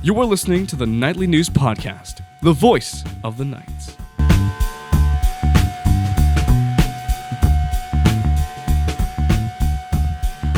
You are listening to the Nightly News Podcast, the voice of the Knights.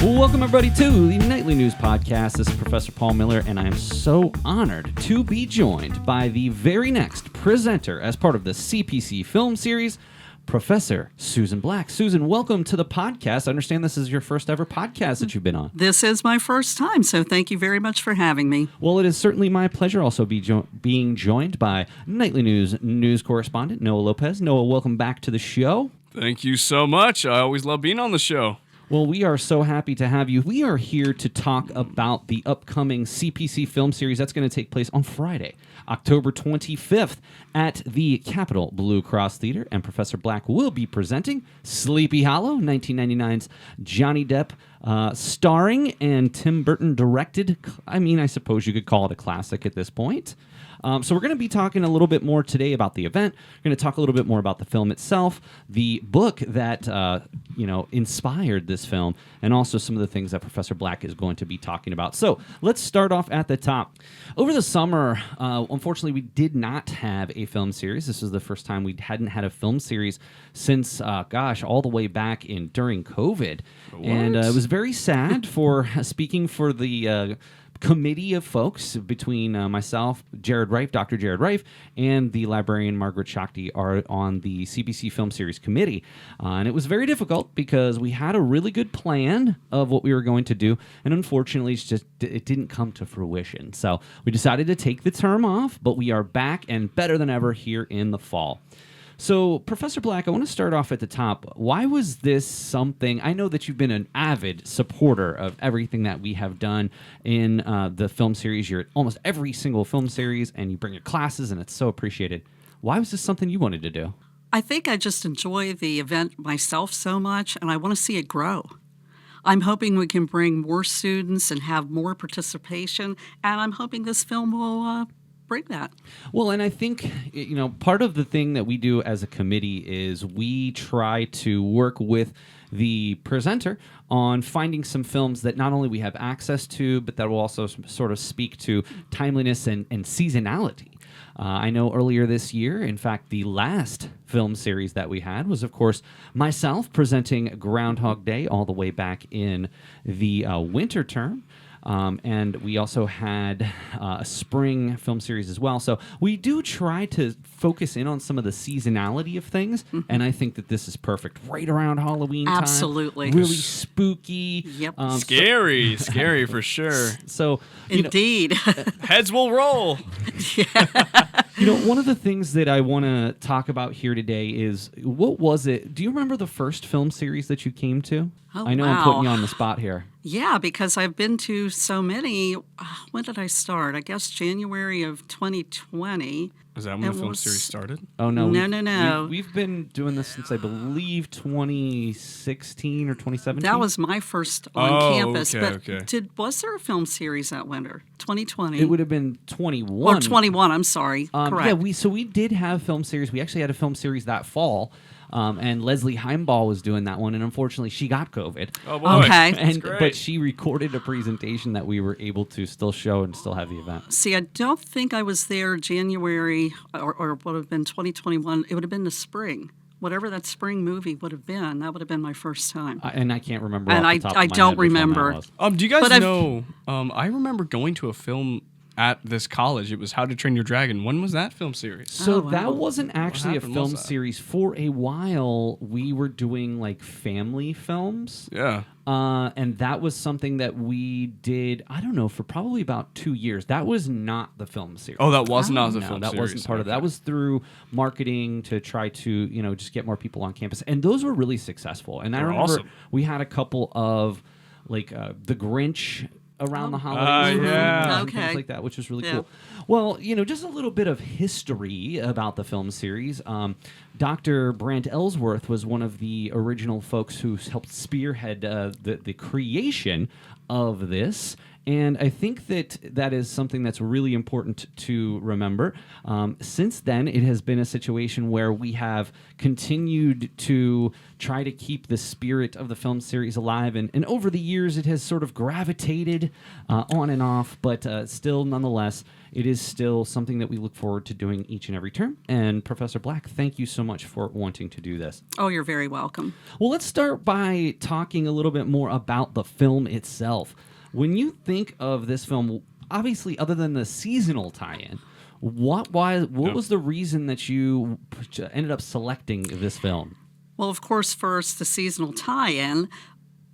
Welcome, everybody, to the Nightly News Podcast. This is Professor Paul Miller, and I am so honored to be joined by the very next presenter as part of the CPC Film Series, Professor Susan Black. Susan, welcome to the podcast. I understand this is your first ever podcast that you've been on. This is my first time, so thank you very much for having me. Well, it is certainly my pleasure also being joined by Nightly News correspondent Noah Lopez. Noah, welcome back to the show. Thank you so much. I always love being on the show. Well, we are so happy to have you. We are here to talk about the upcoming CPC Film Series that's going to take place on Friday, October 25th at the Capitol Blue Cross Theater, and Professor Black will be presenting Sleepy Hollow, 1999's Johnny Depp starring and Tim Burton directed. I suppose you could call it a classic at this point. So we're going to be talking a little bit more today about the event. We're going to talk a little bit more about the film itself, the book that inspired this film, and also some of the things that Professor Black is going to be talking about. So let's start off at the top. Over the summer, unfortunately, we did not have a film series. This was the first time we hadn't had a film series since, all the way back during COVID. What? And it was very sad for speaking for the committee of folks between myself, Dr. Jared Reif, and the librarian Margaret Shakti are on the CPC Film Series committee. And it was very difficult because we had a really good plan of what we were going to do, and unfortunately it didn't come to fruition. So we decided to take the term off, but we are back and better than ever here in the fall. So, Professor Black, I want to start off at the top. Why was this something? I know that you've been an avid supporter of everything that we have done in the film series. You're at almost every single film series, and you bring your classes, and it's so appreciated. Why was this something you wanted to do? I think I just enjoy the event myself so much, and I want to see it grow. I'm hoping we can bring more students and have more participation, and I'm hoping this film will bring that. Well, and I think, part of the thing that we do as a committee is we try to work with the presenter on finding some films that not only we have access to, but that will also sort of speak to timeliness and seasonality. I know earlier this year, in fact, the last film series that we had was, of course, myself presenting Groundhog Day all the way back in the winter term. And we also had a spring film series as well. So we do try to focus in on some of the seasonality of things, and I think that this is perfect. Right around Halloween time. Absolutely. Really spooky. Yep. Scary for sure. So, Indeed. Heads will roll. One of the things that I want to talk about here today is, what was it? Do you remember the first film series that you came to? Oh, I know wow. I'm putting you on the spot here. Yeah, because I've been to so many. When did I start? I guess January of 2020. Is that when the film series started? Oh, no. No. We've been doing this since, I believe, 2016 or 2017. That was my first on campus. Okay. Was there a film series that winter? 2020? It would have been 21. Or 21, I'm sorry. Correct. Yeah, we did have film series. We actually had a film series that fall. And Leslie Heimball was doing that one, and unfortunately, she got COVID. Oh, boy. Okay. But she recorded a presentation that we were able to still show and still have the event. See, I don't think I was there January or would have been 2021. It would have been the spring. Whatever that spring movie would have been, that would have been my first time. And I can't remember. And off the top of I my don't head which one that remember. was. Do you guys know? I remember going to a film at this college. It was How to Train Your Dragon. When was that film series? So wow. that wasn't actually a happened? film Was that? series. For a while, we were doing like family films. Yeah. And that was something that we did, I don't know, for probably about 2 years. That was not the film series. Oh, that was not the No, film that series. wasn't part of it. Okay. That was through marketing to try to, just get more people on campus. And those were really successful. And I They're remember awesome. we had a couple of, The Grinch around the holidays yeah. and things Okay. like that, which was really Yeah. cool. Well, just a little bit of history about the film series. Dr. Brant Ellsworth was one of the original folks who helped spearhead the creation of this, And I think that is something that's really important to remember. Since then, it has been a situation where we have continued to try to keep the spirit of the film series alive. And over the years, it has sort of gravitated on and off, but still, nonetheless, it is still something that we look forward to doing each and every term. And Professor Black, thank you so much for wanting to do this. Oh, you're very welcome. Well, let's start by talking a little bit more about the film itself. When you think of this film, obviously, other than the seasonal tie-in, what was the reason that you ended up selecting this film? Well, of course, first, the seasonal tie-in,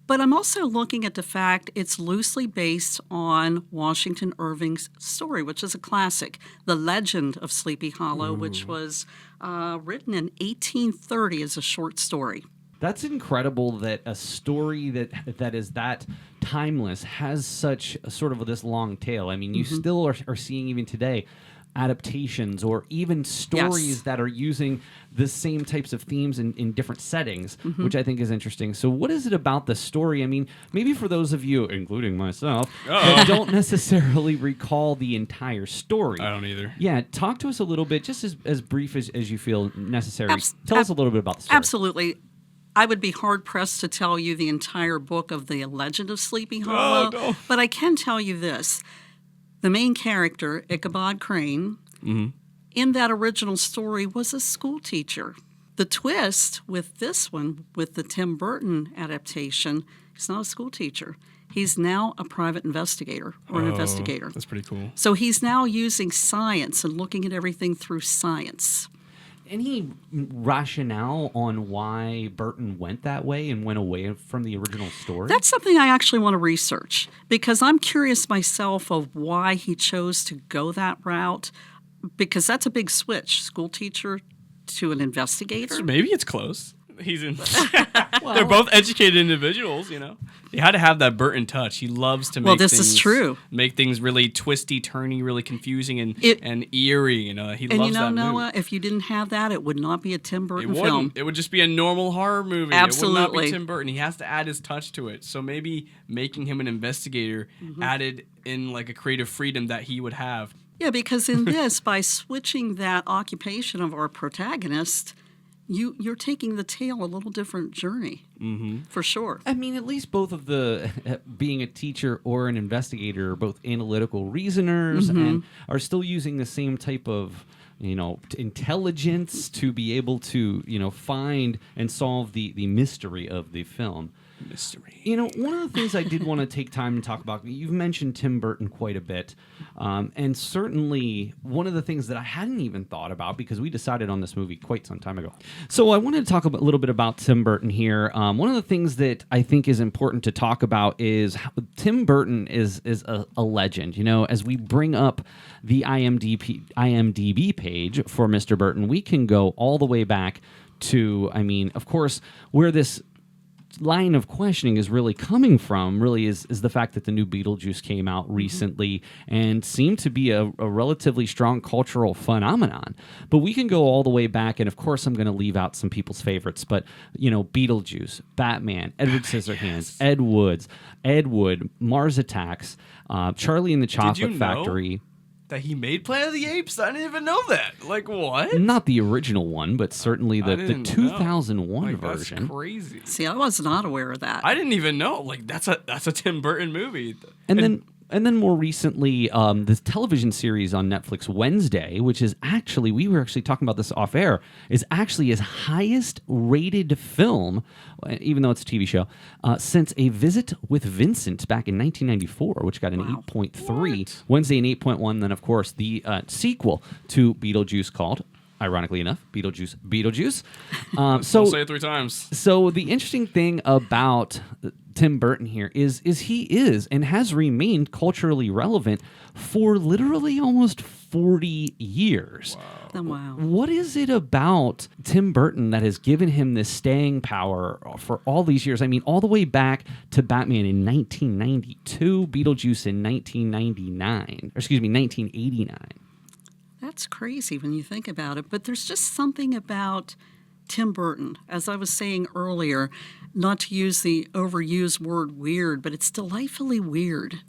but I'm also looking at the fact it's loosely based on Washington Irving's story, which is a classic, The Legend of Sleepy Hollow, which was written in 1830 as a short story. That's incredible that a story that is that timeless has such a sort of this long tail. I mean, you still are seeing even today adaptations or even stories that are using the same types of themes in different settings, which I think is interesting. So what is it about the story? I mean, maybe for those of you, including myself, that don't necessarily recall the entire story. I don't either. Yeah, talk to us a little bit, just as brief as you feel necessary. Tell us a little bit about the story. Absolutely. I would be hard-pressed to tell you the entire book of The Legend of Sleepy Hollow, but I can tell you this. The main character, Ichabod Crane, in that original story was a school teacher. The twist with this one, with the Tim Burton adaptation, he's not a school teacher. He's now a private investigator or an investigator. That's pretty cool. So he's now using science and looking at everything through science. Any rationale on why Burton went that way and went away from the original story? That's something I actually want to research because I'm curious myself of why he chose to go that route, because that's a big switch, school teacher to an investigator. So maybe it's close. He's in. They're both educated individuals, you know. You had to have that Burton touch. He loves to make this things, is true. Make things really twisty, turny, really confusing and eerie. You know, he loves that Noah, mood. if you didn't have that, it would not be a Tim Burton It film. wouldn't. It would just be a normal horror movie. Absolutely. It would not be Tim Burton. He has to add his touch to it. So maybe making him an investigator added in like a creative freedom that he would have. Yeah, because in this, by switching that occupation of our protagonist, you're taking the tale a little different journey, for sure. I mean, at least both of the being a teacher or an investigator are both analytical reasoners and are still using the same type of, intelligence to be able to, find and solve the mystery of the film. Mystery. One of the things I did want to take time to talk about, you've mentioned Tim Burton quite a bit, and certainly one of the things that I hadn't even thought about because we decided on this movie quite some time ago. So I wanted to talk a little bit about Tim Burton here. One of the things that I think is important to talk about is how Tim Burton is a legend. As we bring up the IMDb page for Mr. Burton, we can go all the way back to, of course, where this line of questioning is really coming from really is the fact that the new Beetlejuice came out recently and seemed to be a relatively strong cultural phenomenon. But we can go all the way back, and of course I'm going to leave out some people's favorites, but Beetlejuice, Batman, Edward Scissorhands, Ed Wood, Mars Attacks, Charlie and the Chocolate Factory. That he made Planet of the Apes? I didn't even know that. Like, what? Not the original one, but certainly the 2001 version. That's crazy. See, I was not aware of that. I didn't even know. Like, that's a Tim Burton movie. And then more recently, the television series on Netflix, Wednesday, which is actually, we were actually talking about this off air, is actually his highest rated film, even though it's a TV show, since A Visit with Vincent back in 1994, which got an 8.3. What? Wednesday an 8.1. Then, of course, the sequel to Beetlejuice called, ironically enough, Beetlejuice. So I'll say it 3 times. So the interesting thing about Tim Burton here is he is and has remained culturally relevant for literally almost 40 years. Oh, wow. What is it about Tim Burton that has given him this staying power for all these years? I mean, all the way back to Batman in 1992, Beetlejuice in 1989. That's crazy when you think about it. But there's just something about Tim Burton, as I was saying earlier, not to use the overused word weird, but it's delightfully weird.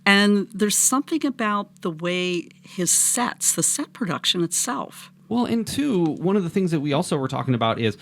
And there's something about the way his sets, the set production itself. Well, and two, one of the things that we also were talking about is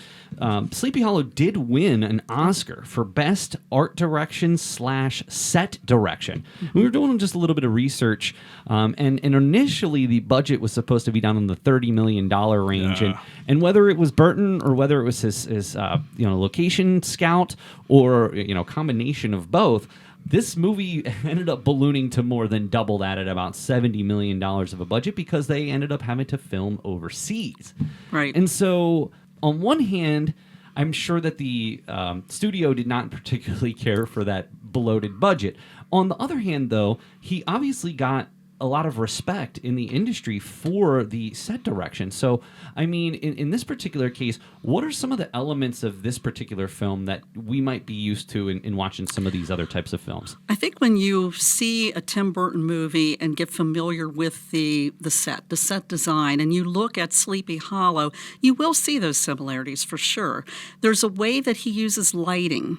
Sleepy Hollow did win an Oscar for Best Art Direction / Set Direction. We were doing just a little bit of research, and initially the budget was supposed to be down in the $30 million range, and whether it was Burton or whether it was his location scout or combination of both, this movie ended up ballooning to more than double that at about $70 million of a budget because they ended up having to film overseas. Right. And so, on one hand, I'm sure that the studio did not particularly care for that bloated budget. On the other hand, though, he obviously got a lot of respect in the industry for the set direction. So, I mean, in this particular case, what are some of the elements of this particular film that we might be used to in watching some of these other types of films? I think when you see a Tim Burton movie and get familiar with the set design, and you look at Sleepy Hollow, you will see those similarities for sure. There's a way that he uses lighting.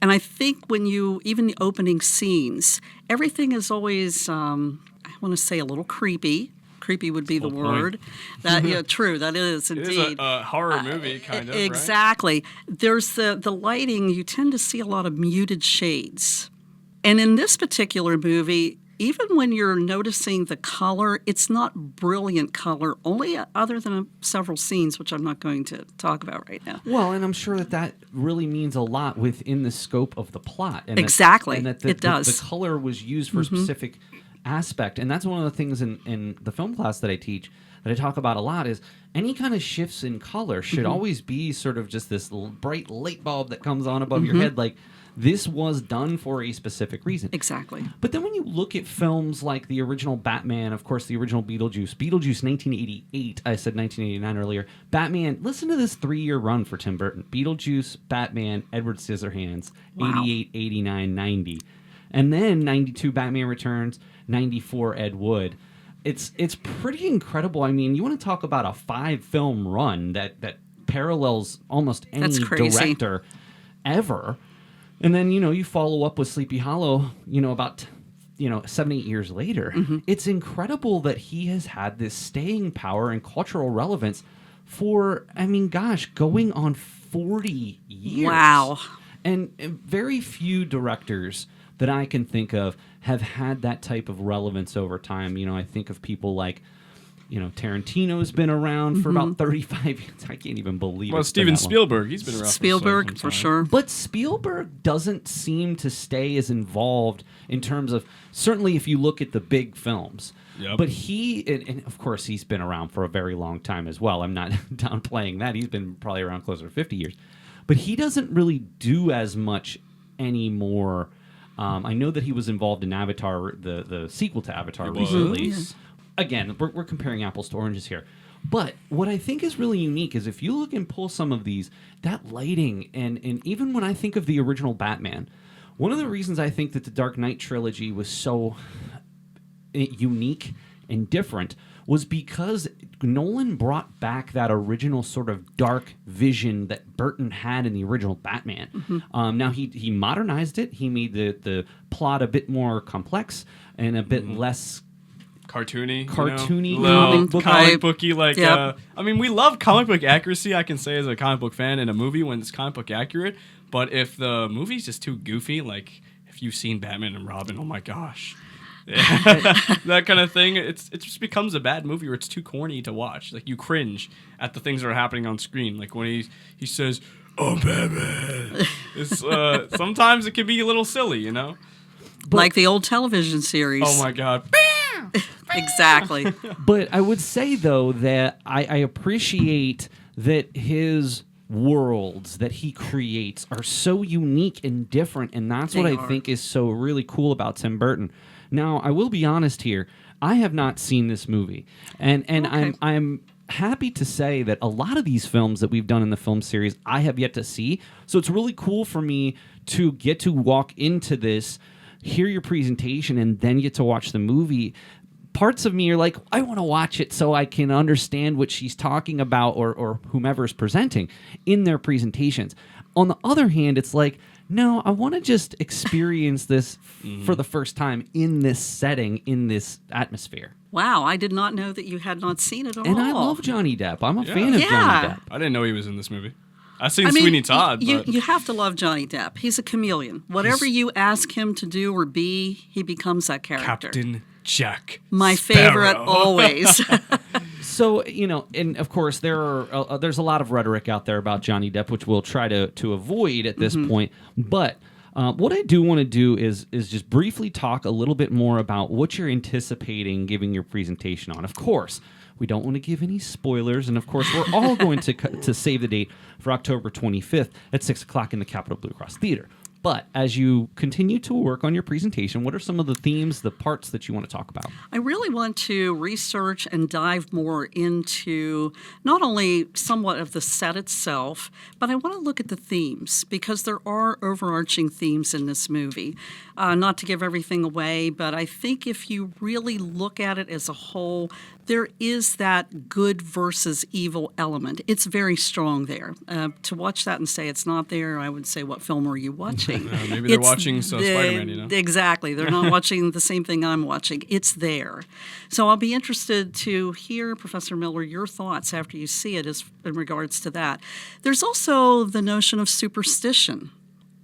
And I think even the opening scenes, everything is always, I want to say a little creepy. Creepy would be the word. That true. That is indeed. It is a horror movie, kind of. Exactly. Right? There's the lighting. You tend to see a lot of muted shades, and in this particular movie, even when you're noticing the color, it's not brilliant color. Only other than several scenes, which I'm not going to talk about right now. Well, and I'm sure that really means a lot within the scope of the plot. And exactly. It does. The color was used for a specific aspect, and that's one of the things in the film class that I teach that I talk about a lot is any kind of shifts in color should always be sort of just this bright light bulb that comes on above your head, like this was done for a specific reason. Exactly. But then when you look at films like the original Batman, of course, the original Beetlejuice 1988, I said 1989 earlier, Batman, listen to this 3-year run for Tim Burton. Beetlejuice, Batman, Edward Scissorhands, 88, 89, 90. And then 92 Batman Returns, 94 Ed Wood. It's pretty incredible. I mean, you want to talk about a 5-film run that parallels almost any director ever. And then, you follow up with Sleepy Hollow, about 7-8 years later. It's incredible that he has had this staying power and cultural relevance for, going on 40 years. Wow. And very few directors that I can think of have had that type of relevance over time. I think of people like, Tarantino's been around for about 35 years. I can't even believe it. Well, Steven Spielberg, he's been around Spielberg, for sure. But Spielberg doesn't seem to stay as involved in terms of, certainly if you look at the big films. Yep. But and of course, he's been around for a very long time as well. I'm not downplaying that. He's been probably around closer to 50 years. But he doesn't really do as much anymore. I know that he was involved in Avatar, the sequel to Avatar recently. Again, we're comparing apples to oranges here. But what I think is really unique is if you look and pull some of these, that lighting, and even when I think of the original Batman, one of the reasons I think that the Dark Knight trilogy was so unique and different was because Nolan brought back that original sort of dark vision that Burton had in the original Batman. Now, he modernized it. He made the plot a bit more complex and a bit less cartoony, comic booky. We love comic book accuracy. I can say as a comic book fan in a movie when it's comic book accurate. But if the movie's just too goofy, like if you've seen Batman and Robin, oh my gosh. That kind of thing, it just becomes a bad movie, or it's too corny to watch. Like you cringe at the things that are happening on screen. Like when he says, "Oh, Batman," it's sometimes it can be a little silly, But, like the old television series. Oh my God. Exactly. But I would say though that I appreciate that his worlds that he creates are so unique and different, and that's what I think is so really cool about Tim Burton. Now, I will be honest here. I have not seen this movie, and okay. I'm happy to say that a lot of these films that we've done in the film series I have yet to see. So it's really cool for me to get to walk into this, hear your presentation, and then get to watch the movie. parts of me are like, I want to watch it so I can understand what she's talking about or whomever is presenting in their presentations. On the other hand, it's like, no, I want to just experience this for the first time in this setting, in this atmosphere. Wow, I did not know that you had not seen it at all. And I love Johnny Depp. I'm a fan of Yeah. Johnny Depp. I didn't know he was in this movie. I've seen Sweeney Todd. But You have to love Johnny Depp. He's a chameleon. Whatever you ask him to do or be, he becomes that character. Captain Jack My Sparrow. favorite always. So, and of course, there's a lot of rhetoric out there about Johnny Depp, which we'll try to avoid at this point. But what I do want to do is just briefly talk a little bit more about what you're anticipating giving your presentation on. Of course, we don't want to give any spoilers, and of course, we're all going to save the date for October 25th at 6 o'clock in the Capitol Blue Cross Theater. But as you continue to work on your presentation, what are some of the themes, the parts that you want to talk about? I really want to research and dive more into not only somewhat of the set itself, but I want to look at the themes because there are overarching themes in this movie. Not to give everything away, but I think if you really look at it as a whole, there is that good versus evil element. It's very strong there. To watch that and say it's not there, I would say, what film are you watching? Maybe they're watching Spider-Man, Exactly. They're not watching the same thing I'm watching. It's there. So I'll be interested to hear, Professor Miller, your thoughts after you see it in regards to that. There's also the notion of superstition.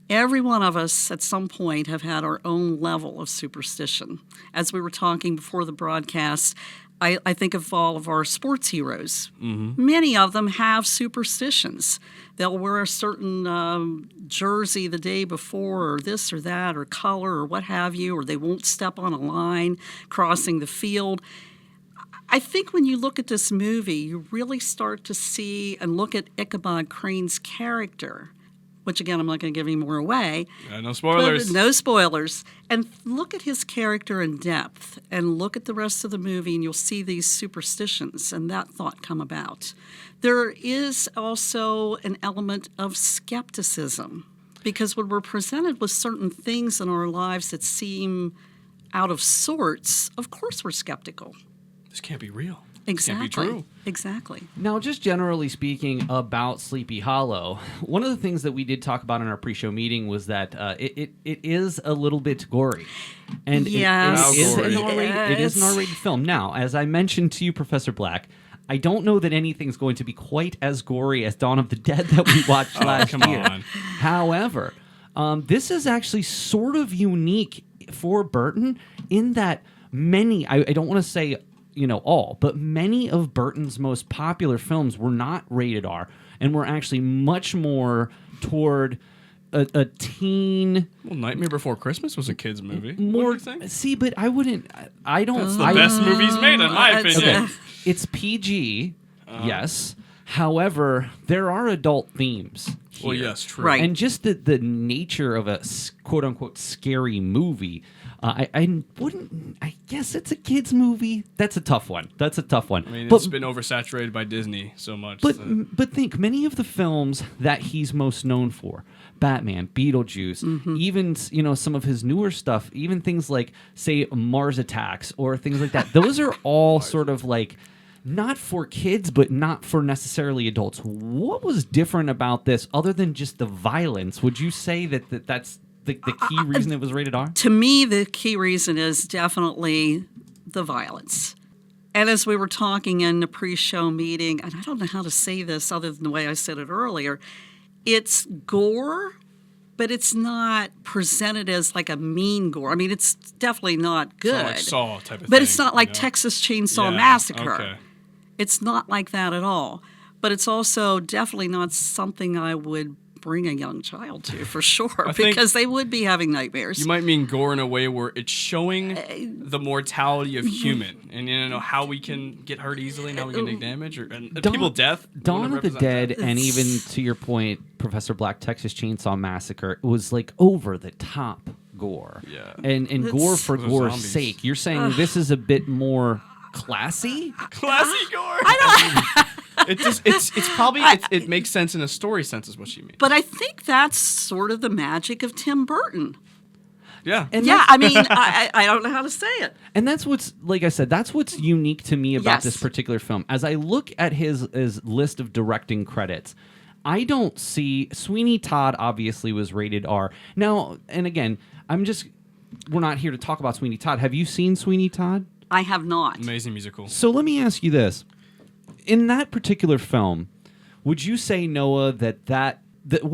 Every one of us at some point have had our own level of superstition. As we were talking before the broadcast, I think of all of our sports heroes. Many of them have superstitions. They'll wear a certain jersey the day before, or this or that, or color, or what have you, or they won't step on a line crossing the field. I think when you look at this movie, you really start to see and look at Ichabod Crane's character, which, again, I'm not going to give any more away. No spoilers. No spoilers. And look at his character in depth and look at the rest of the movie, and you'll see these superstitions and that thought come about. There is also an element of skepticism because when we're presented with certain things in our lives that seem out of sorts, of course we're skeptical. This can't be real. Exactly. Can't be true. Exactly. Now, just generally speaking about Sleepy Hollow, one of the things that we did talk about in our pre-show meeting was that it is a little bit gory. And Yes. it is Gory. it is an R-rated film. Now, as I mentioned to you, Professor Black, I don't know that anything's going to be quite as gory as Dawn of the Dead that we watched last come year. on. However, this is actually sort of unique for Burton in that many, I don't want to say all, but many of Burton's most popular films were not rated R and were actually much more toward a teen. Well, Nightmare Before Christmas was a kid's movie. More, what do you think? see, but I wouldn't. I don't. It's the best movies made, in my opinion. Okay. It's PG, yes. However, there are adult themes here. Well, yes, true. Right. And just the nature of a quote-unquote scary movie, I wouldn't... I guess it's a kid's movie. That's a tough one. I mean, but, it's been oversaturated by Disney so much. But think, many of the films that he's most known for, Batman, Beetlejuice, even some of his newer stuff, even things like, say, Mars Attacks or things like that, those are all sort of like... not for kids, but not for necessarily adults. What was different about this other than just the violence? Would you say that's the key reason it was rated R? To me, the key reason is definitely the violence. And as we were talking in the pre-show meeting, and I don't know how to say this other than the way I said it earlier, it's gore, but it's not presented as like a mean gore. I mean, it's definitely not good. It's not like Saw type of but thing, it's not like you know? Texas Chainsaw Yeah, Massacre. okay. It's not like that at all. But it's also definitely not something I would bring a young child to, for sure, think because they would be having nightmares. You might mean gore in a way where it's showing the mortality of human and how we can get hurt easily and how we can take damage and people death. Dawn of the Dead, and even to your point, Professor Black, Texas Chainsaw Massacre, it was like over the top gore. Yeah. And gore for Those gore's zombies. sake. You're saying this is a bit more classy? Classy gore. It makes sense in a story sense is what she means. But I think that's sort of the magic of Tim Burton. Yeah. And Yeah, that's- I mean, I don't know how to say it. And that's what's, like I said, that's what's unique to me about Yes. this particular film. As I look at his list of directing credits, I don't see Sweeney Todd obviously was rated R. Now, and again, we're not here to talk about Sweeney Todd. Have you seen Sweeney Todd? I have not. Amazing musical. So let me ask you this. In that particular film, would you say, Noah,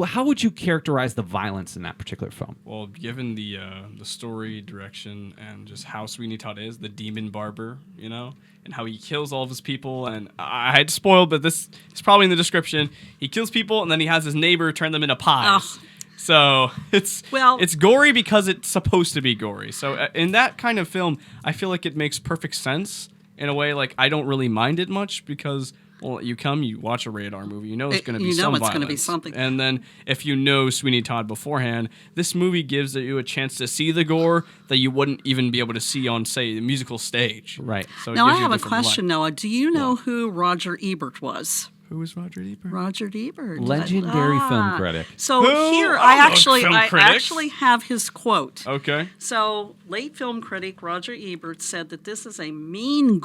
how would you characterize the violence in that particular film? Well, given the story, direction, and just how Sweeney Todd is, the demon barber, and how he kills all of his people, and I had spoiled, but this is probably in the description. He kills people, and then he has his neighbor turn them into pies. Ugh. So it's Well- gory because it's supposed to be gory. So in that kind of film, I feel like it makes perfect sense in a way. Like I don't really mind it much because. Well, you watch a rated R movie, it's going to be some it's violence. going to be something. And then if you know Sweeney Todd beforehand, this movie gives you a chance to see the gore that you wouldn't even be able to see on, say, the musical stage. Right. So it Now, gives I you have a different question, light. Noah. Do you know who Roger Ebert was? Who is Roger Ebert? Roger Ebert. Legendary film critic. So Who? here, I I love film critics. actually have his quote. Okay. So, late film critic Roger Ebert said that this is a mean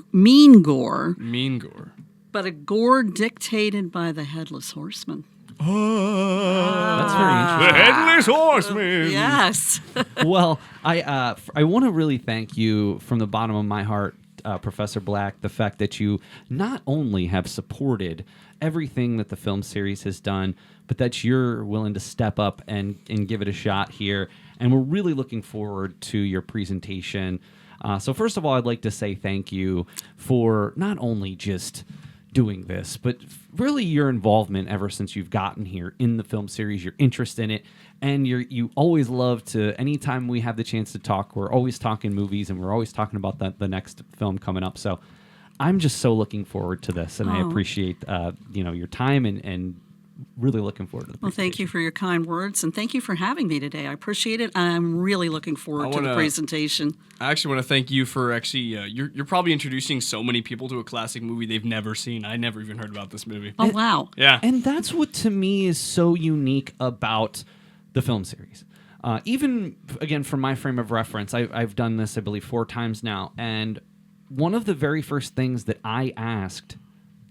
gore, Mean gore. but a gore dictated by the Headless Horseman. That's very interesting. The Headless Horseman. Yes. Well, I want to really thank you from the bottom of my heart, Professor Black, the fact that you not only have supported everything that the film series has done, but that you're willing to step up and give it a shot here. And we're really looking forward to your presentation. So first of all, I'd like to say thank you for not only just doing this, but really your involvement ever since you've gotten here in the film series, your interest in it, and you always love to, anytime we have the chance to talk, we're always talking movies and we're always talking about the next film coming up. So I'm just so looking forward to this, and I appreciate your time and really looking forward to the Well, thank you for your kind words, and thank you for having me today. I appreciate it. I'm really looking forward to the presentation. I actually want to thank you for actually, you're probably introducing so many people to a classic movie they've never seen. I never even heard about this movie. Oh, wow. Yeah. And that's what, to me, is so unique about the film series. Even, again, from my frame of reference, I've done this, I believe, 4 times now. And one of the very first things that I asked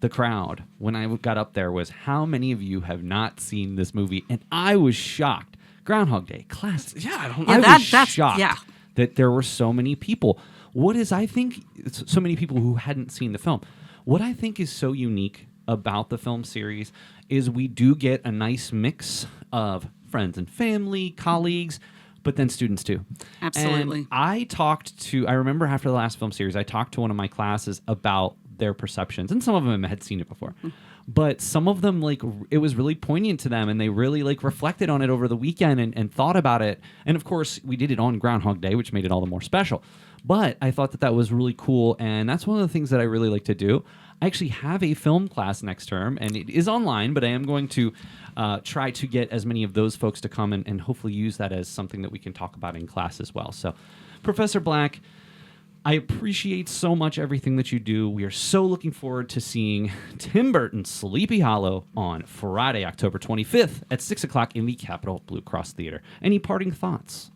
the crowd when I got up there was, how many of you have not seen this movie? And I was shocked. Groundhog Day, classic. Yeah, I don't Yeah, I was that's shocked yeah. that there were so many people. I think, so many people who hadn't seen the film. What I think is so unique about the film series is we do get a nice mix of friends and family, colleagues, but then students too. Absolutely. And I remember after the last film series, I talked to one of my classes about their perceptions, and some of them had seen it before. But some of them, it was really poignant to them, and they really reflected on it over the weekend and thought about it. And of course, we did it on Groundhog Day, which made it all the more special. But I thought that was really cool, and that's one of the things that I really like to do. I actually have a film class next term, and it is online, but I am going to try to get as many of those folks to come and hopefully use that as something that we can talk about in class as well. So, Professor Black, I appreciate so much everything that you do. We are so looking forward to seeing Tim Burton's Sleepy Hollow on Friday, October 25th at 6 o'clock in the Capitol Blue Cross Theater. Any parting thoughts?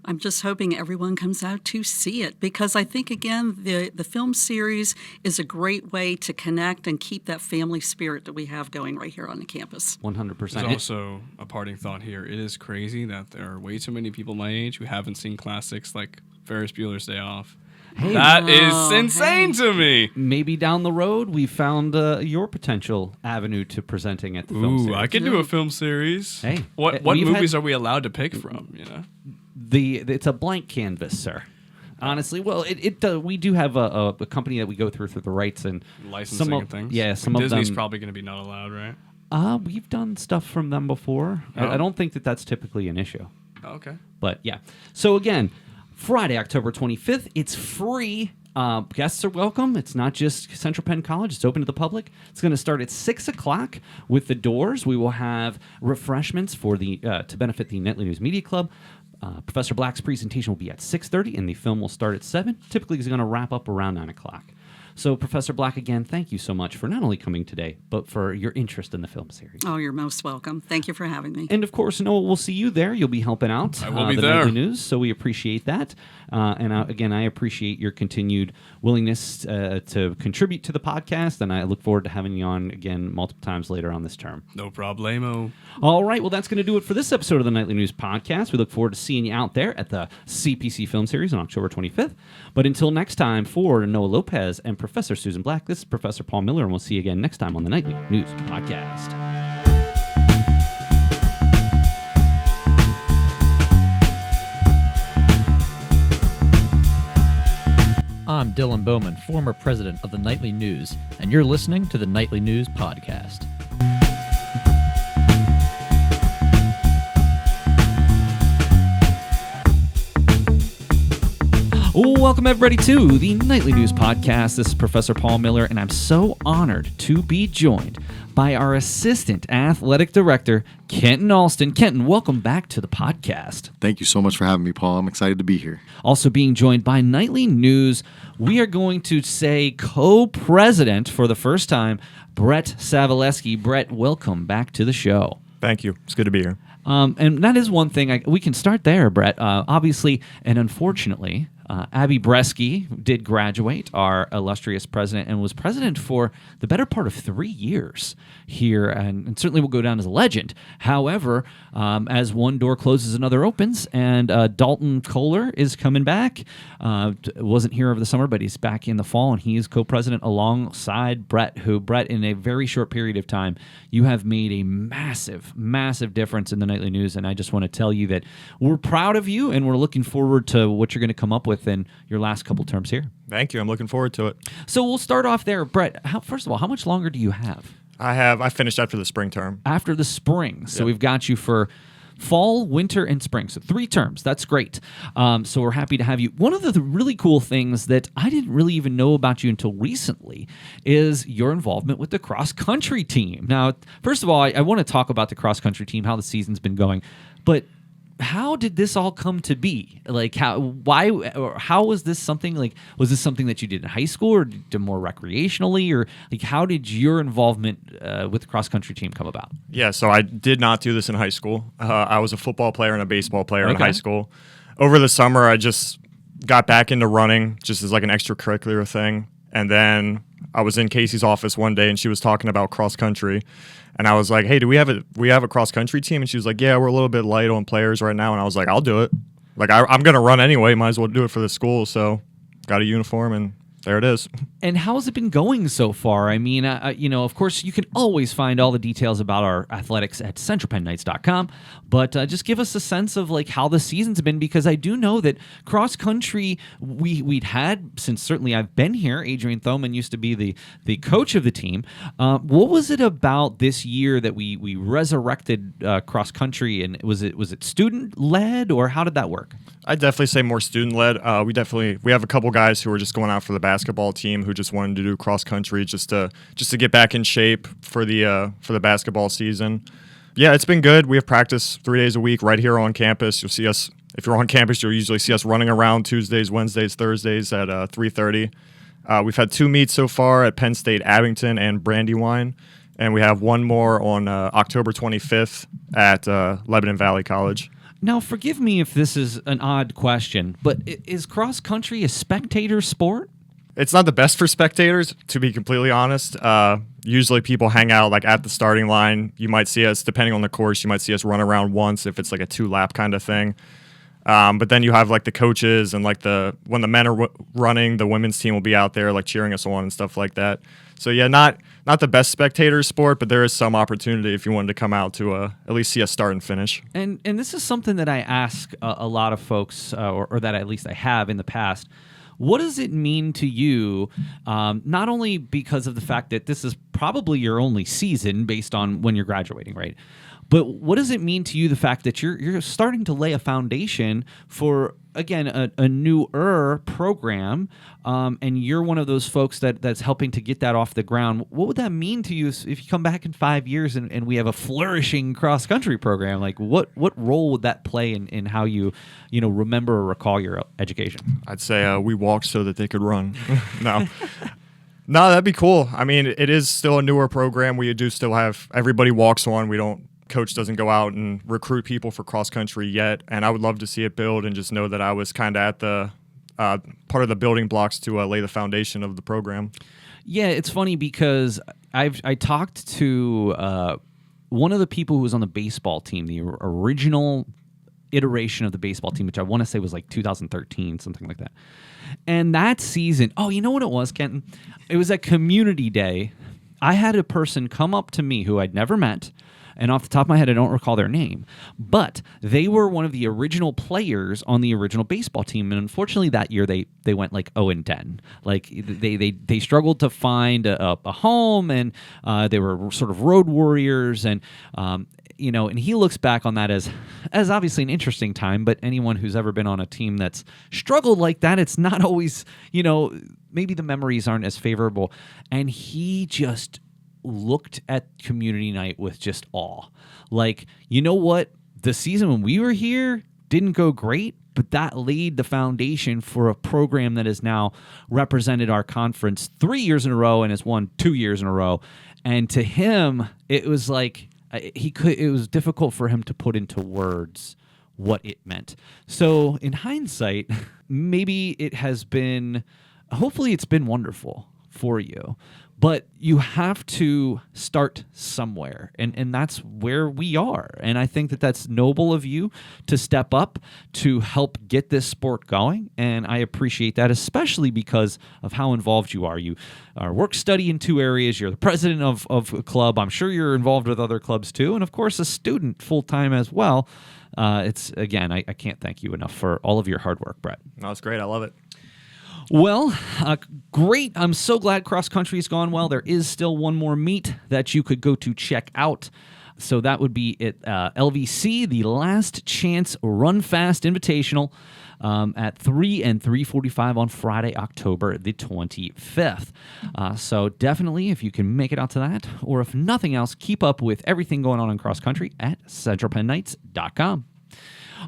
I'm just hoping everyone comes out to see it, because I think, again, the film series is a great way to connect and keep that family spirit that we have going right here on the campus. 100%. There's also a parting thought here. It is crazy that there are way too many people my age who haven't seen classics like Ferris Bueller's Day Off. Hey, That is insane to me. maybe down the road we found your potential avenue to presenting at the film Ooh, series. I could do a film series. Hey, what we've movies had- are we allowed to pick from? It's a blank canvas, sir. Honestly, well, we do have a company that we go through the rights and Licensing some of, and things. Yeah, some Like of Disney's them. probably going to be not allowed, right? We've done stuff from them before. Oh. I don't think that's typically an issue. Oh, okay. But yeah. So again, Friday, October 25th. It's free. Guests are welcome. It's not just Central Penn College. It's open to the public. It's going to start at 6 o'clock with the doors. We will have refreshments for to benefit the Netley News Media Club. Professor Black's presentation will be at 6:30, and the film will start at 7. Typically, it's going to wrap up around 9 o'clock. So, Professor Black, again, thank you so much for not only coming today, but for your interest in the film series. Oh, you're most welcome. Thank you for having me. And of course, Noah, we'll see you there. You'll be helping out I will be the there. Nightly News, so we appreciate that. Again, I appreciate your continued willingness to contribute to the podcast, and I look forward to having you on again multiple times later on this term. No problemo. All right, well, that's going to do it for this episode of the Nightly News Podcast. We look forward to seeing you out there at the CPC Film Series on October 25th. But until next time, for Noah Lopez and Professor Susan Black, this is Professor Paul Miller, and we'll see you again next time on the Nightly News Podcast. I'm Dylan Bowman, former president of the Nightly News, and you're listening to the Nightly News Podcast. Welcome, everybody, to the Nightly News Podcast. This is Professor Paul Miller, and I'm so honored to be joined by our Assistant Athletic Director, Kenton Alston. Kenton, welcome back to the podcast. Thank you so much for having me, Paul. I'm excited to be here. Also being joined by Nightly News, we are going to say co-president for the first time, Brett Savaleski. Brett, welcome back to the show. Thank you. It's good to be here. And that is one thing. We can start there, Brett. Obviously, and unfortunately, Abby Bresky did graduate, our illustrious president, and was president for the better part of 3 years here, and certainly will go down as a legend. However, as one door closes, another opens, and Dalton Kohler is coming back. Wasn't here over the summer, but he's back in the fall, and he is co-president alongside Brett, who, Brett, in a very short period of time, you have made a massive, massive difference in the Nightly News, and I just want to tell you that we're proud of you, and we're looking forward to what you're going to come up with in your last couple terms here. Thank you. I'm looking forward to it. So we'll start off there. Brett, first of all, how much longer do you have? I finished after the spring term. After the spring. So Yep. we've got you for fall, winter, and spring. So 3 terms. That's great. So we're happy to have you. One of the really cool things that I didn't really even know about you until recently is your involvement with the cross-country team. Now, first of all, I want to talk about the cross-country team, how the season's been going. But how did this all come to be? Like, how was this something, like, was this something that you did in high school or did more recreationally, or like, how did your involvement with the cross-country team come about? Yeah, so I did not do this in high school. I was a football player and a baseball player in Okay. high school. Over the summer, I just got back into running just as like an extracurricular thing. And then I was in Casey's office one day and she was talking about cross-country. And I was like, hey, do we have a cross-country team? And she was like, yeah, we're a little bit light on players right now. And I was like, I'll do it. Like, I'm going to run anyway. Might as well do it for the school. So got a uniform and there it is. And how has it been going so far? I mean, of course, you can always find all the details about our athletics at centralpennknights.com, but just give us a sense of like how the season's been, because I do know that cross country we'd had since certainly I've been here. Adrian Thoman used to be the coach of the team. What was it about this year that we resurrected cross country, and was it student led, or how did that work? I'd definitely say more student-led. We have a couple guys who are just going out for the basketball team who just wanted to do cross-country just to get back in shape for the basketball season. Yeah, it's been good. We have practice 3 days a week right here on campus. You'll see us, if you're on campus, you'll usually see us running around Tuesdays, Wednesdays, Thursdays at 3:30. We've had 2 meets so far at Penn State Abington and Brandywine, and we have one more on October 25th at Lebanon Valley College. Now, forgive me if this is an odd question, but is cross country a spectator sport? It's not the best for spectators, to be completely honest. Usually people hang out like at the starting line. You might see us, depending on the course, you might see us run around once if it's like a 2-lap kind of thing. But then you have like the coaches and like when the men are running, the women's team will be out there like cheering us on and stuff like that. So yeah, not the best spectator sport, but there is some opportunity if you wanted to come out to at least see us start and finish. And this is something that I ask a lot of folks, or that at least I have in the past. What does it mean to you, not only because of the fact that this is probably your only season based on when you're graduating, right? But what does it mean to you, the fact that you're starting to lay a foundation for, again, a newer program, and you're one of those folks that's helping to get that off the ground? What would that mean to you if you come back in 5 years and we have a flourishing cross-country program? Like, what role would that play in how you remember or recall your education? I'd say we walked so that they could run. No. No, that'd be cool. I mean, it is still a newer program. We do still have everybody walks on. Coach doesn't go out and recruit people for cross country yet. And I would love to see it build and just know that I was kind of at the part of the building blocks to lay the foundation of the program. Yeah, it's funny because I talked to one of the people who was on the baseball team, the original iteration of the baseball team, which I want to say was like 2013, something like that. And that season, you know what it was, Kenton? It was at Community Day. I had a person come up to me who I'd never met, and off the top of my head, I don't recall their name, but they were one of the original players on the original baseball team. And unfortunately, that year they went like 0-10. Like they struggled to find a home, and they were sort of road warriors, and and he looks back on that as obviously an interesting time, but anyone who's ever been on a team that's struggled like that, it's not always, maybe the memories aren't as favorable. And he just looked at community night with just awe. Like, you know what? The season when we were here didn't go great, but that laid the foundation for a program that has now represented our conference 3 years in a row and has won 2 years in a row. And to him, it was like, it was difficult for him to put into words what it meant. So in hindsight, maybe hopefully it's been wonderful for you, but you have to start somewhere, and that's where we are. And I think that that's noble of you to step up to help get this sport going, and I appreciate that, especially because of how involved you are. You are work study in 2 areas. You're the president of a club. I'm sure you're involved with other clubs too, and of course a student full-time as well. It's again, I can't thank you enough for all of your hard work, Brett. No, it's great. I love it. Well, great. I'm so glad cross country has gone well. There is still one more meet that you could go to check out. So that would be at LVC, the Last Chance Run Fast Invitational at 3 and 3:45 on Friday, October the 25th. So definitely, if you can make it out to that, or if nothing else, keep up with everything going on in cross country at centralpennknights.com.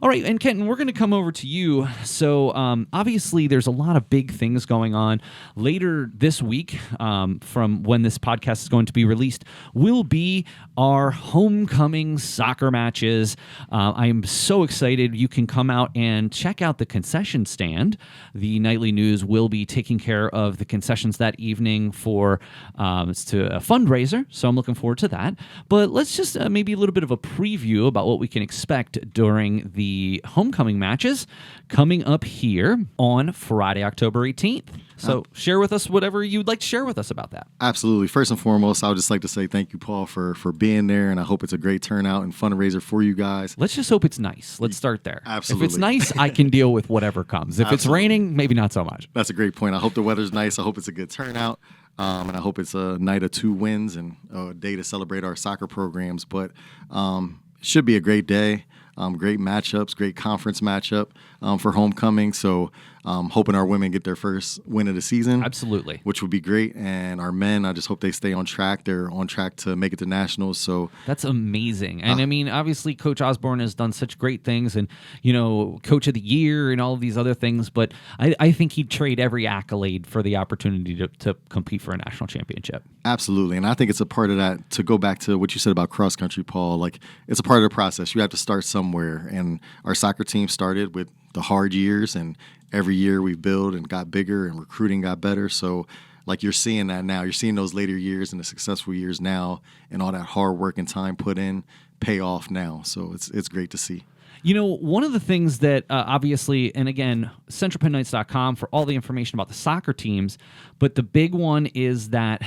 All right, and Kenton, we're going to come over to you. So obviously there's a lot of big things going on. Later this week, from when this podcast is going to be released, will be our homecoming soccer matches. I am so excited. You can come out and check out the concession stand. The Nightly News will be taking care of the concessions that evening for to a fundraiser, so I'm looking forward to that. But let's just maybe a little bit of a preview about what we can expect during the homecoming matches coming up here on Friday, October 18th. So share with us whatever you'd like to share with us about that. Absolutely. First and foremost, I would just like to say thank you, Paul, for being there, and I hope it's a great turnout and fundraiser for you guys. Let's just hope it's nice. Let's start there. Absolutely. If it's nice, I can deal with whatever comes. If it's raining, maybe not so much. That's a great point. I hope the weather's nice. I hope it's a good turnout. And I hope it's a night of 2 wins and a day to celebrate our soccer programs. But it should be a great day. Great matchups, great conference matchup for homecoming. So hoping our women get their first win of the season. Absolutely. Which would be great. And our men, I just hope they stay on track. They're on track to make it to nationals. So that's amazing. And I mean, obviously, Coach Osborne has done such great things and, Coach of the Year and all of these other things. But I think he'd trade every accolade for the opportunity to compete for a national championship. Absolutely. And I think it's a part of that, to go back to what you said about cross country, Paul, like it's a part of the process. You have to start somewhere. And our soccer team started with the hard years, and every year we've built and got bigger and recruiting got better. So like you're seeing that now. You're seeing those later years and the successful years now, and all that hard work and time put in pay off now. So it's great to see. One of the things that obviously, and again, centralpennknights.com for all the information about the soccer teams, but the big one is that,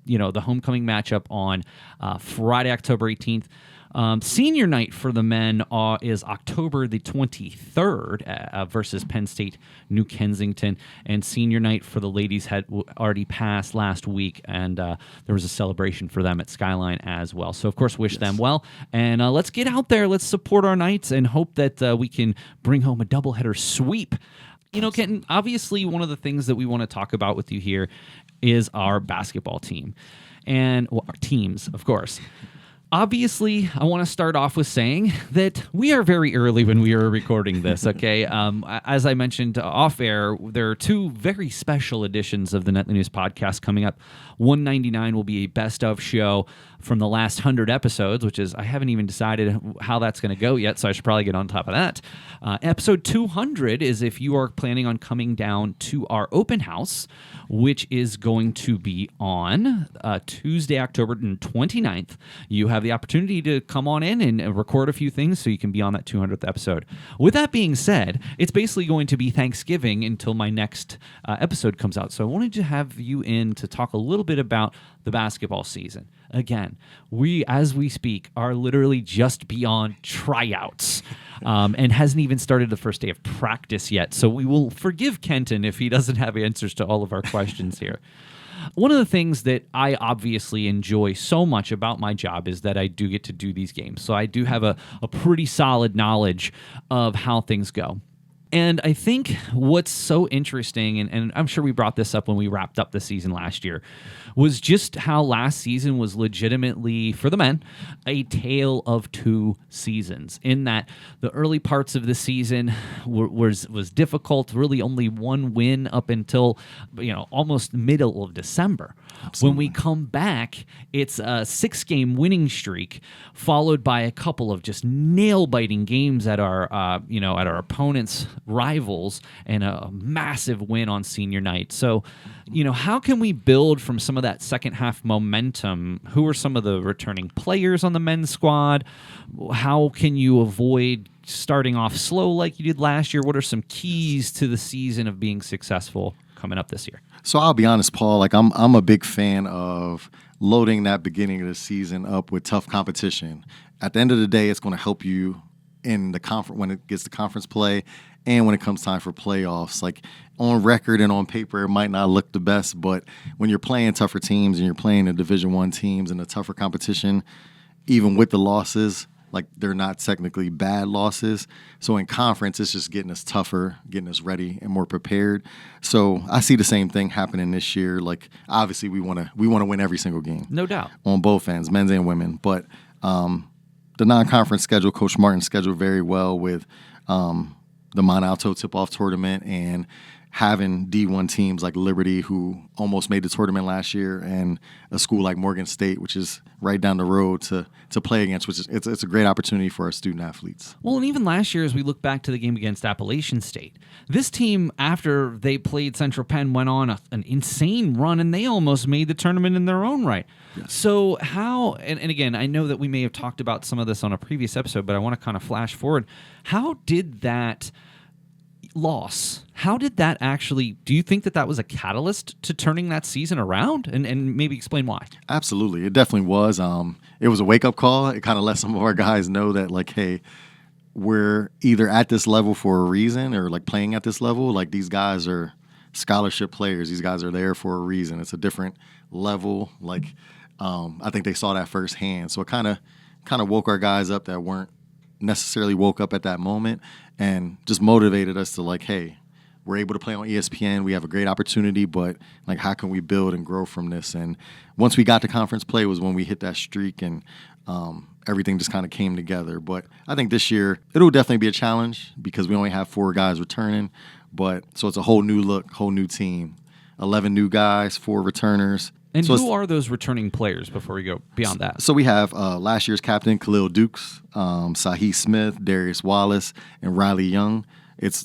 the homecoming matchup on Friday, October 18th. Senior night for the men is October the 23rd versus Penn State, New Kensington. And senior night for the ladies had already passed last week, and there was a celebration for them at Skyline as well. So, of course, wish them well. And let's get out there. Let's support our Knights and hope that we can bring home a doubleheader sweep. Kenton, obviously one of the things that we want to talk about with you here is our basketball team. And our teams, of course. Obviously, I want to start off with saying that we are very early when we are recording this, okay? As I mentioned off air, there are two very special editions of the Nightly News podcast coming up. 199 will be a best of show from the last 100 episodes, which is, I haven't even decided how that's going to go yet, so I should probably get on top of that. Episode 200 is if you are planning on coming down to our open house, which is going to be on Tuesday, October 29th. You have the opportunity to come on in and record a few things so you can be on that 200th episode. With that being said, it's basically going to be Thanksgiving until my next episode comes out. So I wanted to have you in to talk a little bit about the basketball season. Again, we, as we speak, are literally just beyond tryouts and hasn't even started the first day of practice yet. So we will forgive Kenton if he doesn't have answers to all of our questions here. One of the things that I obviously enjoy so much about my job is that I do get to do these games. So I do have a pretty solid knowledge of how things go. And I think what's so interesting, and I'm sure we brought this up when we wrapped up the season last year, was just how last season was legitimately, for the men, a tale of two seasons. In that the early parts of the season was difficult, really only one win up until almost middle of December. Absolutely. When we come back, it's a 6-game winning streak, followed by a couple of just nail-biting games at our at our opponents' rivals, and a massive win on senior night. So, how can we build from some of that second half momentum? Who are some of the returning players on the men's squad? How can you avoid starting off slow like you did last year? What are some keys to the season of being successful coming up this year? So I'll be honest, Paul, I'm a big fan of loading that beginning of the season up with tough competition. At the end of the day, it's going to help you in the conference when it gets to conference play and when it comes time for playoffs. Like, on record and on paper, it might not look the best, but when you're playing tougher teams and you're playing the Division I teams and the tougher competition, even with the losses, like, they're not technically bad losses. So in conference, it's just getting us tougher, getting us ready and more prepared. So I see the same thing happening this year. Like, obviously, we want to win every single game, no doubt, on both ends, men's and women. But the non-conference schedule, Coach Martin scheduled very well with the Mount Alto tip-off tournament and having D1 teams like Liberty, who almost made the tournament last year, and a school like Morgan State, which is right down the road to play against, which is it's a great opportunity for our student athletes. Well, and even last year, as we look back to the game against Appalachian State, this team, after they played Central Penn, went on an insane run, and they almost made the tournament in their own right. Yes. So how, and again, I know that we may have talked about some of this on a previous episode, but I want to kind of flash forward. How did that loss, how did that actually, do you think that was a catalyst to turning that season around? And maybe explain why. Absolutely. It definitely was. It was a wake-up call. It kind of let some of our guys know that, like, hey, we're either at this level for a reason or, like, playing at this level. Like, these guys are scholarship players. These guys are there for a reason. It's a different level. Like, I think they saw that firsthand. So it kind of woke our guys up that weren't necessarily woke up at that moment, and just motivated us to, like, hey, we're able to play on ESPN. We have a great opportunity, but, like, how can we build and grow from this? And once we got to conference play was when we hit that streak, and everything just kind of came together. But I think this year it'll definitely be a challenge because we only have 4 guys returning. But so it's a whole new look, whole new team, 11 new guys, 4 returners. And who are those returning players before we go beyond that? So we have last year's captain, Khalil Dukes, Sahi Smith, Darius Wallace, and Riley Young.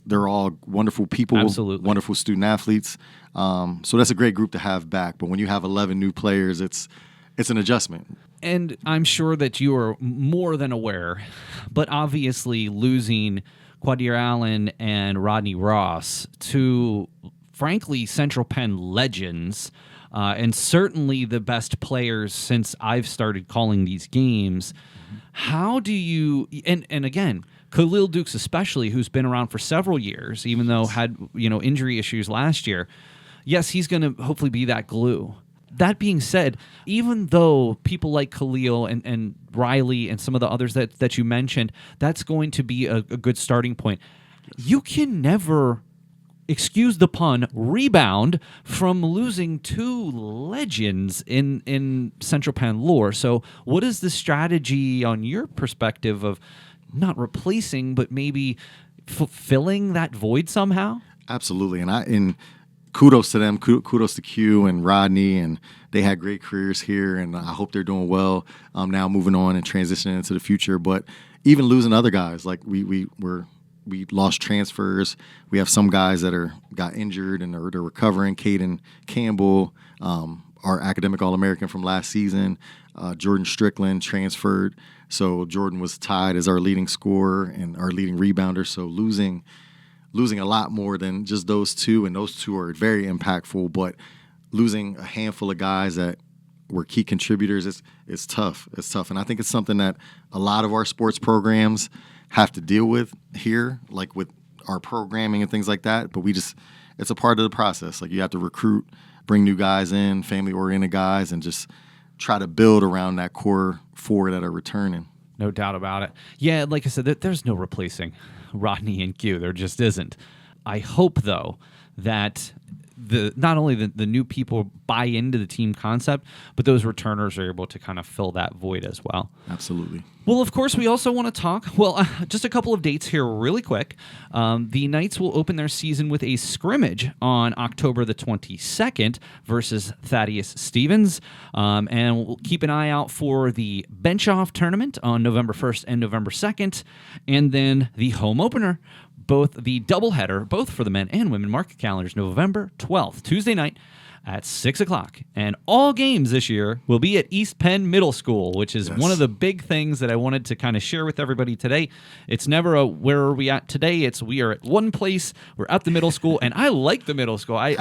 They're all wonderful people, absolutely wonderful student athletes. So that's a great group to have back. But when you have 11 new players, it's an adjustment. And I'm sure that you are more than aware, but obviously losing Quadir Allen and Rodney Ross to, frankly, Central Penn legends, and certainly the best players since I've started calling these games. How do you, and again, Khalil Dukes especially, who's been around for several years, even though had injury issues last year, yes, he's going to hopefully be that glue. That being said, even though people like Khalil and Riley and some of the others that you mentioned, that's going to be a good starting point, you can never excuse the pun, rebound from losing 2 legends in Central Penn lore. So what is the strategy on your perspective of not replacing, but maybe fulfilling that void somehow? Absolutely. And kudos to them. Kudos to Q and Rodney, and they had great careers here, and I hope they're doing well now, moving on and transitioning into the future. But even losing other guys, like we lost transfers. We have some guys that got injured and they're recovering. Caden Campbell, our academic All-American from last season. Jordan Strickland transferred, so Jordan was tied as our leading scorer and our leading rebounder. So losing a lot more than just those 2, and those 2 are very impactful. But losing a handful of guys that were key contributors, it's tough. It's tough, and I think it's something that a lot of our sports programs have to deal with here, like with our programming and things like that. But it's a part of the process. Like, you have to recruit, bring new guys in, family-oriented guys, and just try to build around that core 4 that are returning. No doubt about it. Yeah, like I said, there's no replacing Rodney and Q. There just isn't. I hope, though, that not only the new people buy into the team concept, but those returners are able to kind of fill that void as well. Absolutely. Well, of course, we also want to talk, just a couple of dates here really quick. The Knights will open their season with a scrimmage on October the 22nd versus Thaddeus Stevens. And we'll keep an eye out for the bench-off tournament on November 1st and November 2nd. And then the home opener, both the doubleheader, both for the men and women, mark your calendars, November 12th, Tuesday night at 6 o'clock. And all games this year will be at East Penn Middle School, which is one of the big things that I wanted to kind of share with everybody today. It's never a where are we at today. It's we are at one place. We're at the middle school, and I like the middle school. I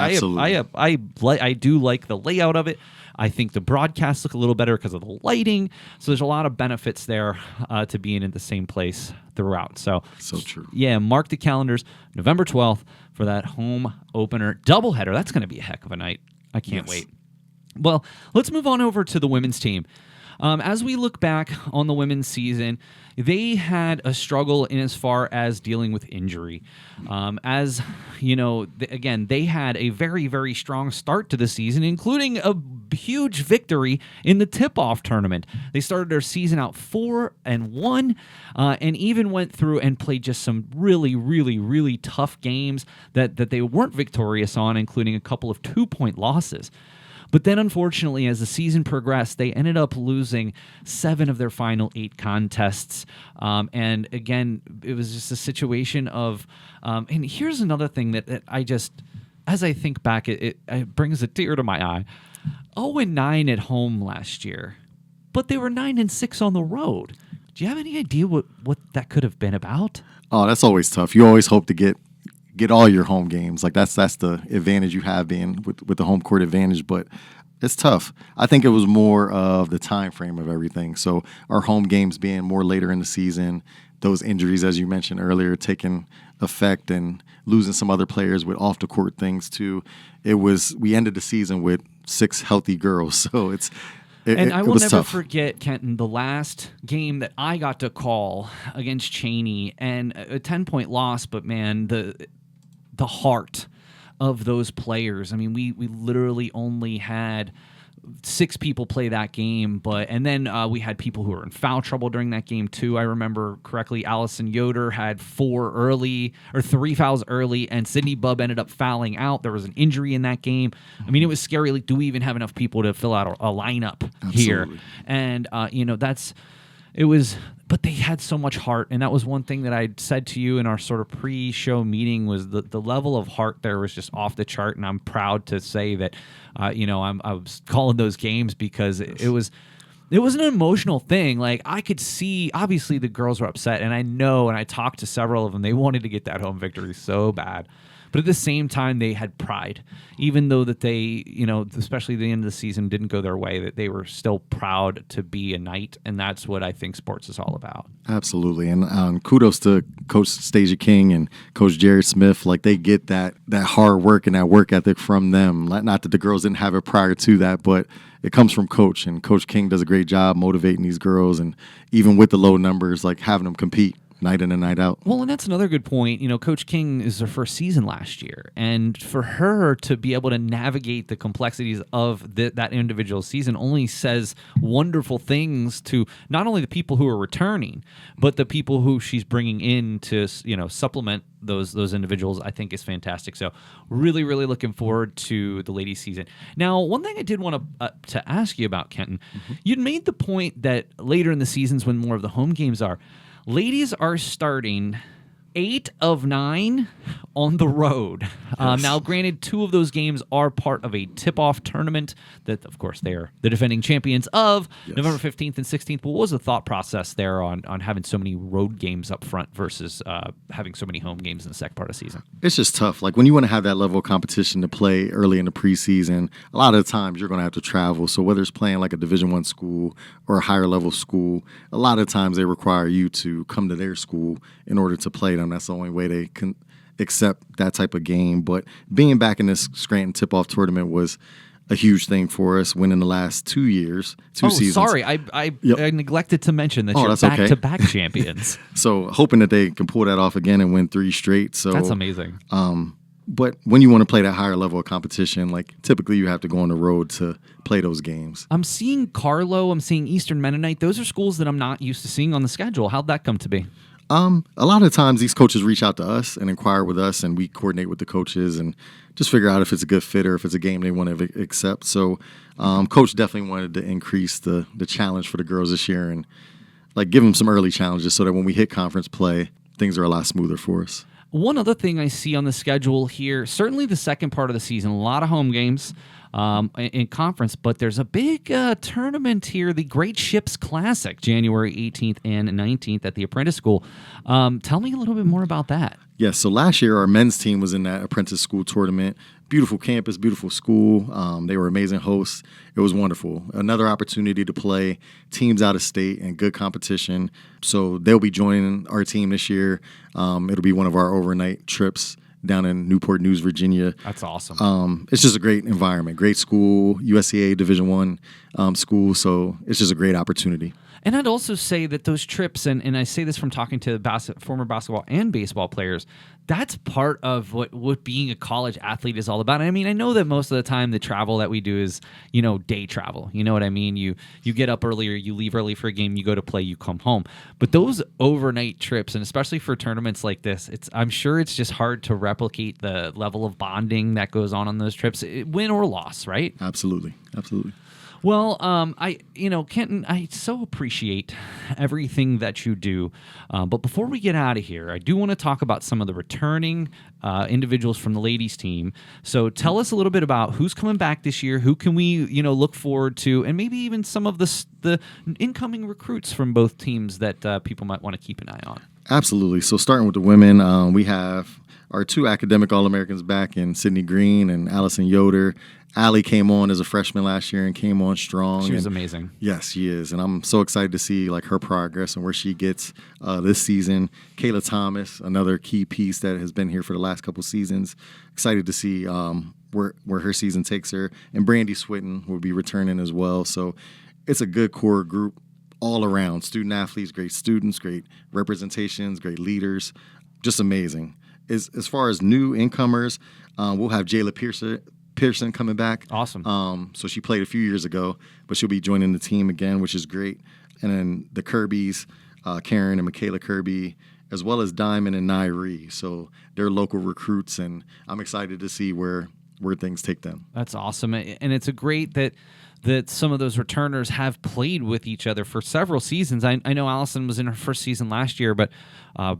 do like the layout of it. I think the broadcasts look a little better because of the lighting. So there's a lot of benefits there to being in the same place throughout. So true. Yeah, mark the calendars, November 12th for that home opener doubleheader. That's going to be a heck of a night. I can't wait. Well, let's move on over to the women's team. As we look back on the women's season, they had a struggle in as far as dealing with injury. As you know, they had a very, very strong start to the season, including a huge victory in the tip-off tournament. They started their season out 4-1, and even went through and played just some really, really, really tough games that they weren't victorious on, including a couple of 2-point losses. But then, unfortunately, as the season progressed, they ended up losing 7 of their final 8 contests. And again, it was just a situation of, and here's another thing that I just, as I think back, it brings a tear to my eye. 0-9 at home last year, but they were 9-6 on the road. Do you have any idea what that could have been about? Oh, that's always tough. You always hope to get all your home games. Like that's the advantage you have being with the home court advantage, but it's tough. I think it was more of the time frame of everything. So our home games being more later in the season, those injuries, as you mentioned earlier, taking effect and losing some other players with off the court things too. We ended the season with 6 healthy girls. So I will never tough. forget, Kenton, the last game that I got to call against Cheney, and a 10-point loss, but man, the heart of those players. I mean, we literally only had 6 people play that game, and then we had people who were in foul trouble during that game too. I remember correctly, Allison Yoder had 3 fouls early, and Sydney Bubb ended up fouling out. There was an injury in that game. I mean, it was scary. Like, do we even have enough people to fill out a lineup here? And but they had so much heart, and that was one thing that I said to you in our sort of pre-show meeting was the level of heart there was just off the chart, and I'm proud to say that, I was calling those games because it was an emotional thing. Like, I could see, obviously the girls were upset, and I talked to several of them. They wanted to get that home victory so bad. But at the same time, they had pride, even though that they, especially the end of the season didn't go their way, that they were still proud to be a Knight, and that's what I think sports is all about. Absolutely, and kudos to Coach Stasia King and Coach Jared Smith. Like, they get that hard work and that work ethic from them. Not that the girls didn't have it prior to that, but it comes from Coach, and Coach King does a great job motivating these girls, and even with the low numbers, like having them compete. night in and night out. Well, and that's another good point. You know, Coach King is her first season last year, and for her to be able to navigate the complexities of that individual season only says wonderful things to not only the people who are returning, but the people who she's bringing in to, you know, supplement those individuals. I think is fantastic. So really, really looking forward to the ladies' season. Now, one thing I did want to ask you about, Kenton, you'd made the point that later in the seasons when more of the home games are, ladies are starting 8 of 9 on the road. Yes. Now, granted, 2 of those games are part of a tip-off tournament that, of course, they are the defending champions of November 15th and 16th. What was the thought process there on having so many road games up front versus having so many home games in the second part of the season? It's just tough. Like when you want to have that level of competition to play early in the preseason, a lot of the times you're going to have to travel. So whether it's playing like a Division I school or a higher level school, a lot of times they require you to come to their school in order to play them. That's the only way they can accept that type of game. But being back in this Scranton tip-off tournament was a huge thing for us. Winning the last 2 years, two seasons. Sorry, I neglected to mention that you're that's okay. back-to-back champions. So hoping that they can pull that off again and win 3 straight. So That's amazing. But when you want to play that higher level of competition, like typically you have to go on the road to play those games. I'm seeing Carlo. I'm seeing Eastern Mennonite. Those are schools that I'm not used to seeing on the schedule. How'd that come to be? A lot of times these coaches reach out to us and inquire with us, and we coordinate with the coaches and just figure out if it's a good fit or if it's a game they want to accept. So Coach definitely wanted to increase the challenge for the girls this year and like give them some early challenges so that when we hit conference play, things are a lot smoother for us. One other thing I see on the schedule here, certainly the second part of the season, a lot of home games in conference, but there's a big tournament here, the Great Ships Classic, January 18th and 19th at the Apprentice School. Tell me a little bit more about that. Yes, so last year our men's team was in that apprentice school tournament. Beautiful campus, beautiful school. They were amazing hosts. It was wonderful. Another opportunity to play teams out of state and good competition. So they'll be joining our team this year. It'll be one of our overnight trips down in Newport News, Virginia. That's awesome. It's just a great environment, great school, USCA Division I school. So it's just a great opportunity. And I'd also say that those trips, and I say this from talking to former basketball and baseball players, that's part of what being a college athlete is all about. I mean, I know that most of the time the travel that we do is, you know, day travel. You know what I mean? You get up earlier, you leave early for a game, you go to play, you come home. But those overnight trips, and especially for tournaments like this, I'm sure it's just hard to replicate the level of bonding that goes on those trips, win or loss, right? Absolutely. Well, Kenton, I so appreciate everything that you do. But before we get out of here, I do want to talk about some of the returning individuals from the ladies team. So tell us a little bit about who's coming back this year, who can we, look forward to, and maybe even some of the incoming recruits from both teams that people might want to keep an eye on. Absolutely. So starting with the women, we have our 2 academic All-Americans back in Sydney Green and Allison Yoder. Allie came on as a freshman last year and came on strong. She was amazing. Yes, she is. And I'm so excited to see like her progress and where she gets this season. Kayla Thomas, another key piece that has been here for the last couple seasons. Excited to see where her season takes her. And Brandy Switten will be returning as well. So it's a good core group all around. Student athletes, great students, great representations, great leaders. Just amazing. As far as new incomers, we'll have Jayla Pearson coming back. Awesome. So she played a few years ago, but she'll be joining the team again, which is great. And then the Kirbys, Karen and Michaela Kirby, as well as Diamond and Nairi. So they're local recruits, and I'm excited to see where things take them. That's awesome. And it's a great that some of those returners have played with each other for several seasons. I know Allison was in her first season last year, but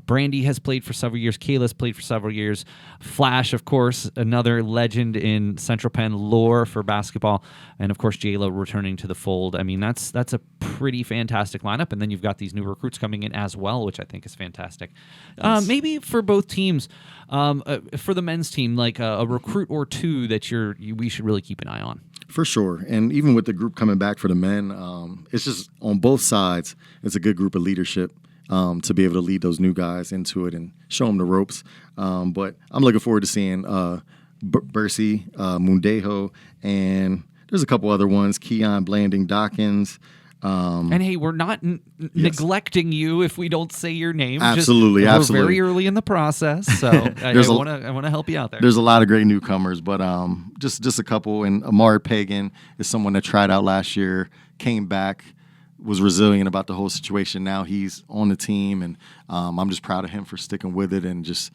Brandy has played for several years. Kayla's played for several years. Flash, of course, another legend in Central Penn lore for basketball. And, of course, Jayla returning to the fold. I mean, that's a pretty fantastic lineup. And then you've got these new recruits coming in as well, which I think is fantastic. Yes. Maybe for both teams, for the men's team, like a recruit or two that we should really keep an eye on. For sure. And even with the group coming back for the men, it's just on both sides, it's a good group of leadership to be able to lead those new guys into it and show them the ropes. But I'm looking forward to seeing Bercy, Mundejo, and there's a couple other ones, Keon Blanding Dawkins, And hey, we're not neglecting you if we don't say your name. Absolutely, We're absolutely. very early in the process, so I want to help you out there. There's a lot of great newcomers, but just a couple. And Amari Pagan is someone that tried out last year, came back, was resilient about the whole situation. Now he's on the team, and I'm just proud of him for sticking with it and just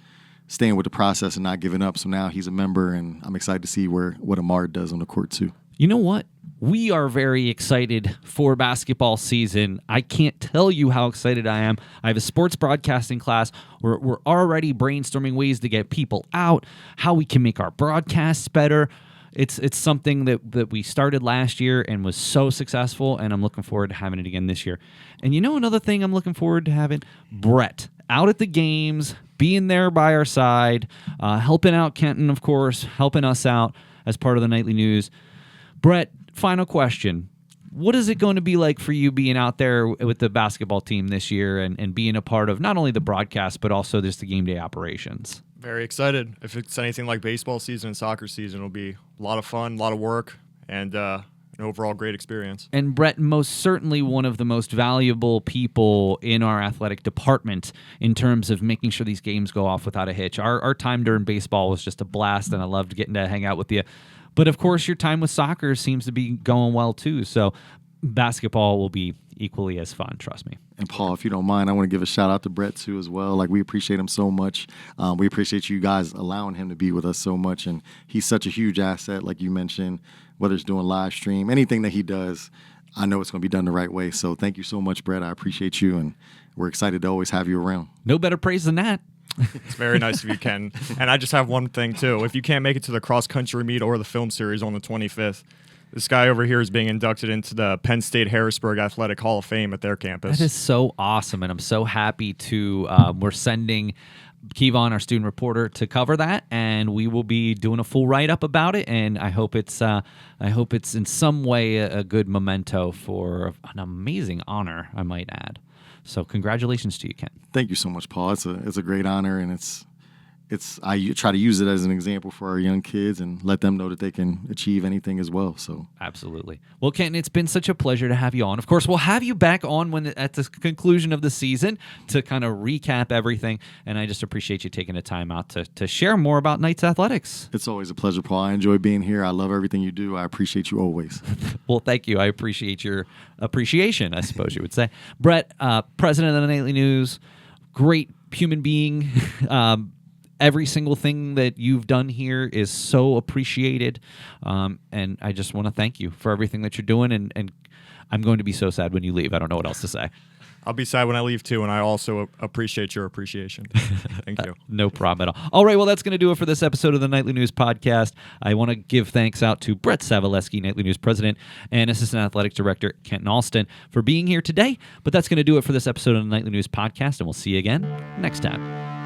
staying with the process and not giving up. So now he's a member, and I'm excited to see what Amari does on the court too. You know what? We are very excited for basketball season. I can't tell you how excited I am. I have a sports broadcasting class. We're already brainstorming ways to get people out, how we can make our broadcasts better. It's something that we started last year and was so successful, and I'm looking forward to having it again this year. And you know another thing I'm looking forward to having? Brett out at the games, being there by our side, helping out Kenton, of course, helping us out as part of the Nightly News. Brett, final question. What is it going to be like for you being out there with the basketball team this year and being a part of not only the broadcast, but also just the game day operations? Very excited. If it's anything like baseball season and soccer season, it'll be a lot of fun, a lot of work, and an overall great experience. And Brett, most certainly one of the most valuable people in our athletic department in terms of making sure these games go off without a hitch. Our time during baseball was just a blast, and I loved getting to hang out with you. But, of course, your time with soccer seems to be going well, too. So basketball will be equally as fun, trust me. And, Paul, if you don't mind, I want to give a shout-out to Brett, too, as well. Like, we appreciate him so much. We appreciate you guys allowing him to be with us so much. And he's such a huge asset, like you mentioned, whether it's doing live stream, anything that he does, I know it's going to be done the right way. So thank you so much, Brett. I appreciate you, and we're excited to always have you around. No better praise than that. It's very nice if you can. And I just have one thing, too. If you can't make it to the cross-country meet or the film series on the 25th, this guy over here is being inducted into the Penn State Harrisburg Athletic Hall of Fame at their campus. That is so awesome, and I'm so happy to we're sending Kevon, our student reporter, to cover that, and we will be doing a full write-up about it, and I hope it's in some way a good memento for an amazing honor, I might add. So congratulations to you, Ken. Thank you so much, Paul. It's a great honor, and I try to use it as an example for our young kids and let them know that they can achieve anything as well. So absolutely. Well, Kenton, it's been such a pleasure to have you on. Of course, we'll have you back on at the conclusion of the season to kind of recap everything. And I just appreciate you taking the time out to share more about Knights Athletics. It's always a pleasure, Paul. I enjoy being here. I love everything you do. I appreciate you always. Well, thank you. I appreciate your appreciation, I suppose you would say. Brett, president of the Nightly News, great human being. Every single thing that you've done here is so appreciated, and I just want to thank you for everything that you're doing, and I'm going to be so sad when you leave. I don't know what else to say. I'll be sad when I leave, too, and I also appreciate your appreciation. Thank you. No problem at all. All right, well, that's going to do it for this episode of the Nightly News Podcast. I want to give thanks out to Brett Savaleski, Nightly News President, and Assistant Athletic Director Kenton Alston for being here today, but that's going to do it for this episode of the Nightly News Podcast, and we'll see you again next time.